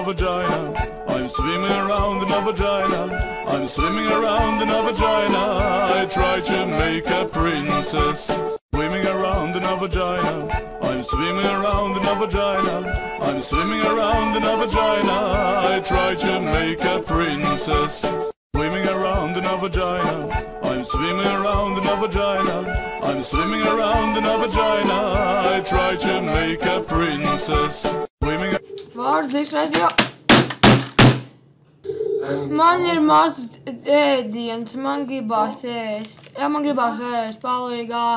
vagina. I'm swimming around in a vagina. I'm swimming around in a vagina. I try to make a princess. Swimming around in a vagina. I'm swimming around in a vagina. I'm swimming around in a vagina. I try to make a princess. Swimming around in a vagina. I'm swimming around in a vagina. I'm swimming around in a vagina. I try to make a princess. Swimming. Vārds reizē. Man ir mazs ēdiens, man gribās ēst. Jā, man gribās ēst, palīgā.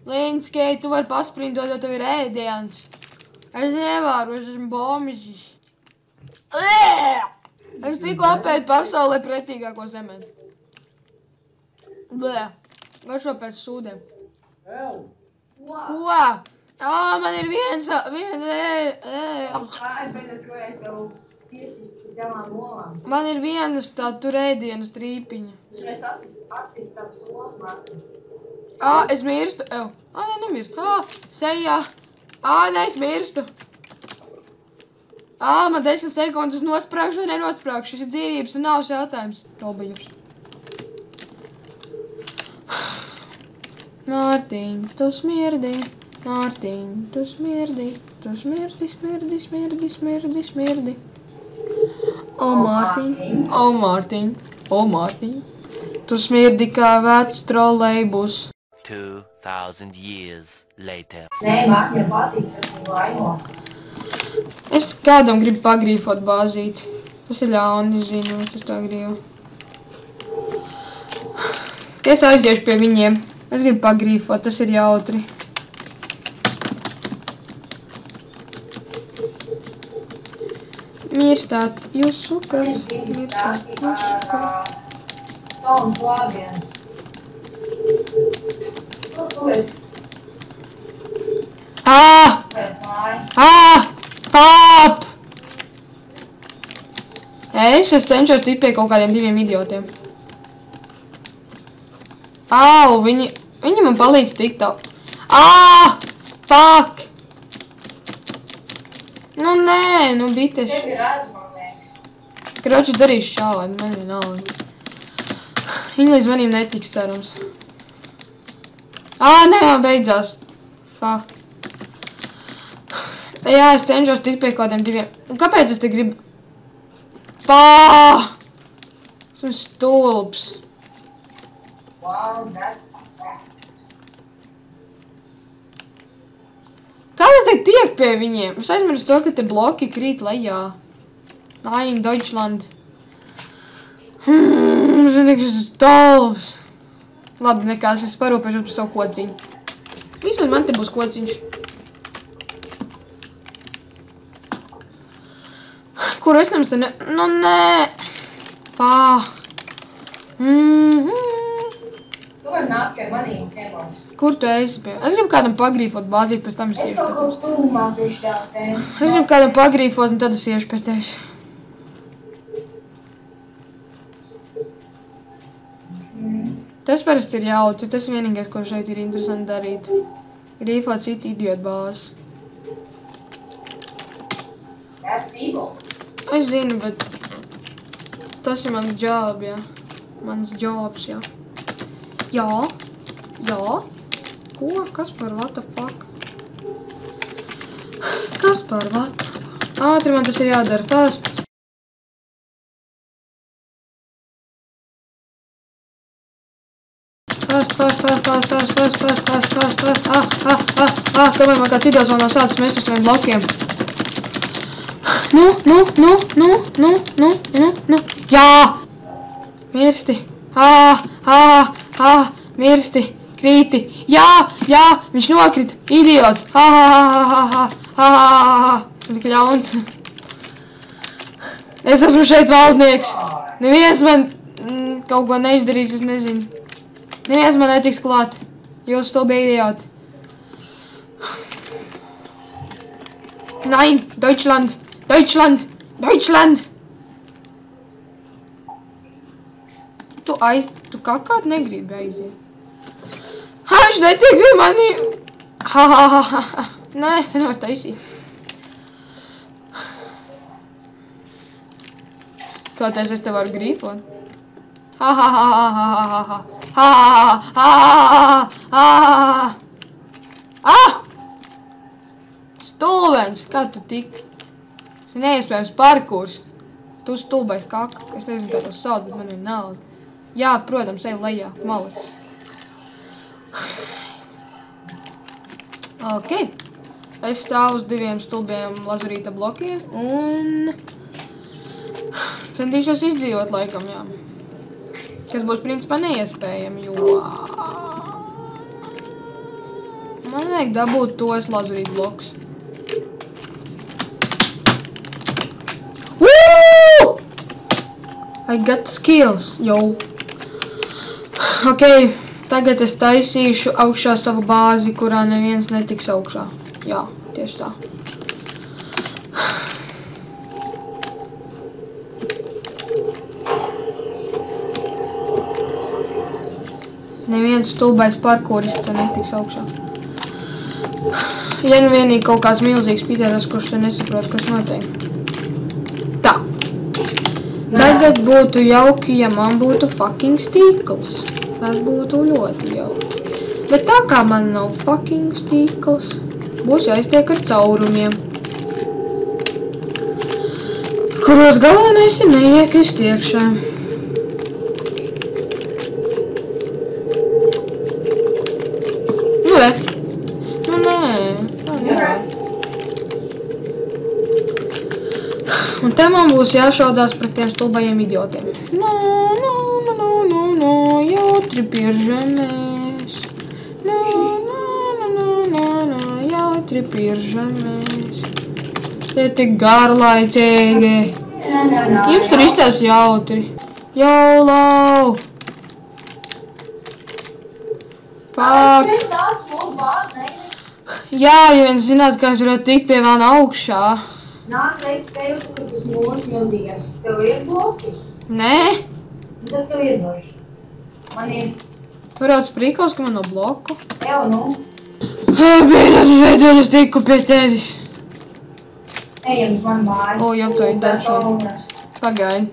Līnskei, tu vari pasprindot, jo tev ir ēdiens. Es nevaru, es esmu bomižis. Es tikko apēdu pasaulē pretīgāko zemeni. Blē, garšo pēc sūdiem. Ko? Man ir viens Man ir vienas tā tur ēdienas trīpiņa. Es mirstu. Nē, nemirstu. Sejā. Nē, es mirstu. Man 10 sekundes nosprāgšu vai nenosprāgšu. Šis ir dzīvības un nāves jautājums. Obiņus. Mārtiņ, tu smirdi. Mārtiņ, tu smirdi. Tu smirdi, smirdi, smirdi, smirdi, smirdi. O Mārtiņ, o Mārtiņ, o Mārtiņ. Tu smirdi kā vecs trolejbus. 2000 years later. Nē, Mārtiņam patīk, tas ir vaino. Es kādam gribu pagrīfot bāzīti. Tas ir ļauni, es zinu, es tas tā gribu. Es aiziešu pie viņiem. Es gribu pagrīfot, tas ir jautri. Mirstāt, jūs sukas. Mirstāt, jūs sukas. Stoms labien. Tu esi. Fāp! Es cenšos tikt pie kaut kādiem diviem idiotiem. Viņi man palīdz tikt tā. Fuck! Nu nē, nu bites. Tev ir redz, man liekas. Kroči darīšu šādi, man vienalga. Viņi līdz manim netiks, cerams. Nē, beidzās. Jā, es cenšos tikt pie kādiem diviem. Kāpēc es te gribu? Esmu stulbs. Kā es te tiek pie viņiem? Es aizmirstu to, ka te bloki krīt lejā. Nein, Deutschland. Es esmu stulbs. Labi, nekās, es parūpēšos par savu kociņu. Vismaz man te būs kociņš. Kuru es nemaz te ne... Nu, nē. Tu vari nākt pie manīm ciemos. Kur tu esi pie? Es gribu kādam pagrīfot bāzīt, pēc tam es iešu pie Es kaut tūmā bišķi tās tēmas. Es gribu kādam pagrīfot, un tad es iešu pie tevis. Tas parasti ir jautri. Tas vienīgais, ko šeit ir interesanti darīt. Grīfot citu idiotu bāzes. That's evil. Es zinu, bet tas ir mans job, jā. Mans jobs, jā. Jā. Ko? Kas par what the fuck? Kas par what the fuck? Ātri man tas ir jādara fast. Kamēr man kāds idiots vēl nav sācis mest ar saviem blokiem. Nu. Jā! Mirsti. Mirsti. Krīti. Jā! Viņš nokrita. Idiots. Esmu tik ļauns. Es esmu šeit valdnieks. Neviens man kaut ko neizdarīs, es nezinu. Neviens man netiks klāt. Jūs stulbi idioti. Nein, Deutschland. Tu kakāt negribi aiziet. Viņš netiek pie mani. Nē, es te nevaru taisīt. Toties es tev varu grīfot. Ha ha ha ha ha ha ha ha ha ha ha ha. Stulbens, kā tu tiki? Tas ir neiespējams parkurs. Tu stulbais kaka, es nezinu, kā tos sauc, bet man ir nauda. Jā, protams, ej lejā, maliks. Ok. Es stāvu uz 2 stulbiem lazurīta blokiem un centīšos izdzīvot laikam, jā. Kas būs principā neiespējami, jo man vajag dabūt tos lazurīta blokus. Woo! I got the skills, yo. Ok, tagad es taisīšu augšā savu bāzi, kurā neviens netiks augšā. Jā, tieši tā. Neviens stulbais parkūrists netiks augšā. Ja nu vienīgi kaut kāds milzīgs piteras, kurš te nesaprot, kas notiek. Tā. Tagad būtu jauki, ja man būtu fucking stīkls. Tas būtu ļoti jauki. Bet tā kā man nav fucking stīkls, būs jāiztiek ar caurumiem, kuros galvenais ir neiekrist iekšā. Nu, re. Nu, nē. Tā nevar. Un te man būs jāšaudās pret tiem stulbajiem idiotiem. No, jautri piržamies. No, jautri piržamies. Te tik garlaicīgi. Jums tur iztās jautri. Jaulau. Fuck. Es tāds mūsu bāzi, Jā, ja viens zināt, kā es varētu tikt pie vēl augšā. nāc veikt tev, ka tas mūžs milzīgais. Tev ir bloki. Nē? Un tas tev iedošu. Man ir, Varētu sprīkos, ka man nav bloku. evo, nu, Beidzot, es tiku pie tevis. ejam uz manu māju. O, jau to ir dažu. dažu. Pagaidi.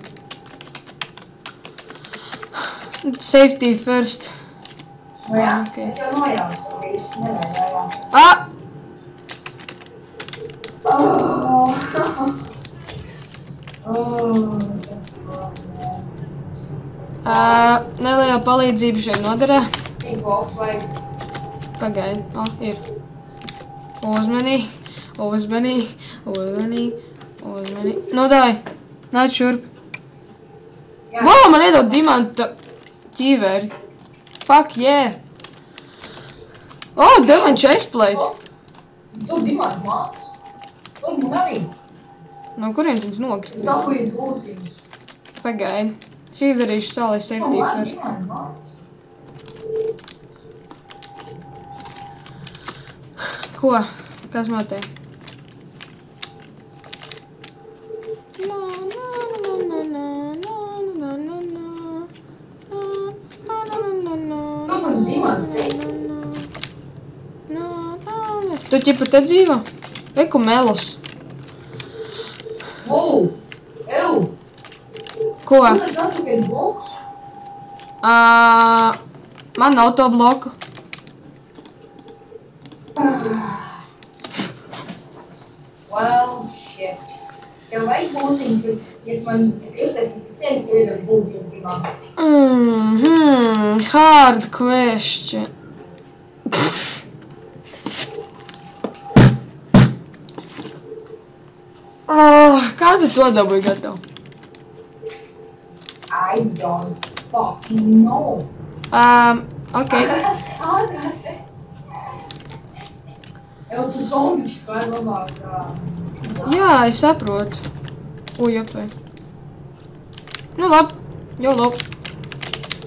Safety first. Nu jā, Ok. es jau nojaušu to visu, nevajag. Ah! Neliela palīdzība šeit noderē. Cik bloks vajag? Pagaidi. O, ir. Uzmanīgi, uzmanīgi, uzmanīgi, uzmanīgi. Nu, dai. Nāc šurp. Jā. Wow, man iedod dimanta ķīveri. Fuck, yeah. Oh, dev man chestplate. Tu dimāt māks. Tu man arī. No kuriem viņš nokrist? Es dabūju būtības. Pagaidi. Es izdarīšu tā, lai safety first. Dimāt māks. Ko? Kas notiek? Tu man dimāt sveic. Tu ķipa te dzīvo? Reku melus. Wow! Ew! Ko? Tu redz atpakaļ bloks? Man nav to bloku. Well, shit. Tev vajag būtības, ja tu man iestaisīt ceļus, tev iedošu būtības dimāt. Hard question. Kā tu to dabūji gatavu? I don't fucking know. Ok. Ātrāk. Ew, tu zombiš kā ir labāk. Jā, es saprotu. Uj, apvei. Nu, labi. Jau labi.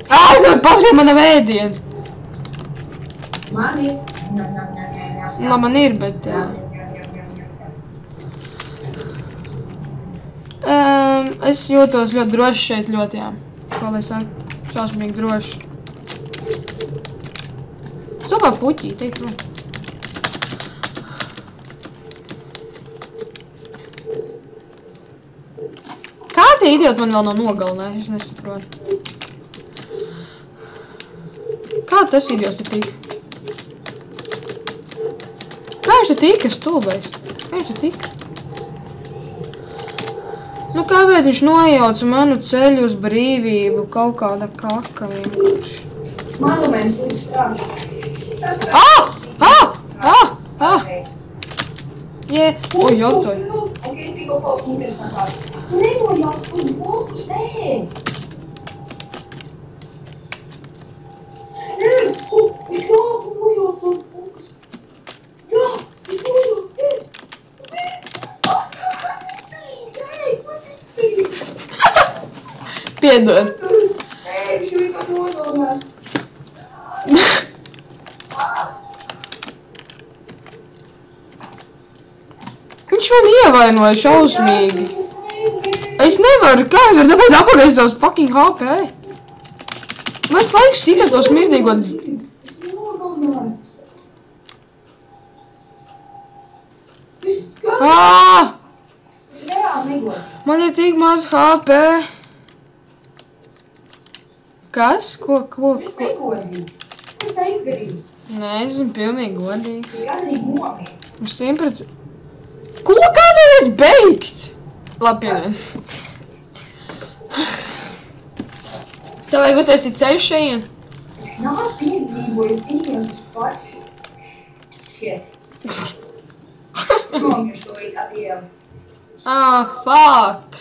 Es nevaru paskrīt mana vēdienu. Man ir. Nu, man ir, bet... Es jūtos ļoti droši šeit, ļoti, jā. Kā lai saka, šausmīgi droši. Savā puķī, teikt, nu. Kā tie idioti man vēl nav nogalinājis, es nesaprotu. Kā tas idiots te tika? Kā viņš te tika, stulbais? Kā viņš te tika? Nu kāpēc viņš nojauca manu ceļu uz brīvību, kaut kāda kaka vienkārši. Monuments būs strāks. Jē, oj, jautāju. Ok, tikko kaut interesantāk. Tu nenojauc tos blokus, nē! Nē, es grābu nojauc tos blokus. Jā, es nojauc, nē! Piedod. Nē, viņš līdz nogalinās. Viņš man ievainoja šausmīgi. Es nevaru, kā es varu dabūt apakaļ savus fucking HP? Man laiks sita to smirdīgo... Es nogalināju. Tas Āāā! Tas reāli negodīgs. Man ir tik maz HP. Kas? Ko? Tas negodīgs. Es tā izdarīju. Nē, es esmu pilnīgi godīgs. Tas gandrīz nomīt. 100%. Ko kādreiz beigt? Labi, piedod. Tev vajag uztaisīt ceļu šajien? Es knapi izdzīvoju, es cīnījos uz pašu. Shit. Nomiršu līdz atdievu. Fuck.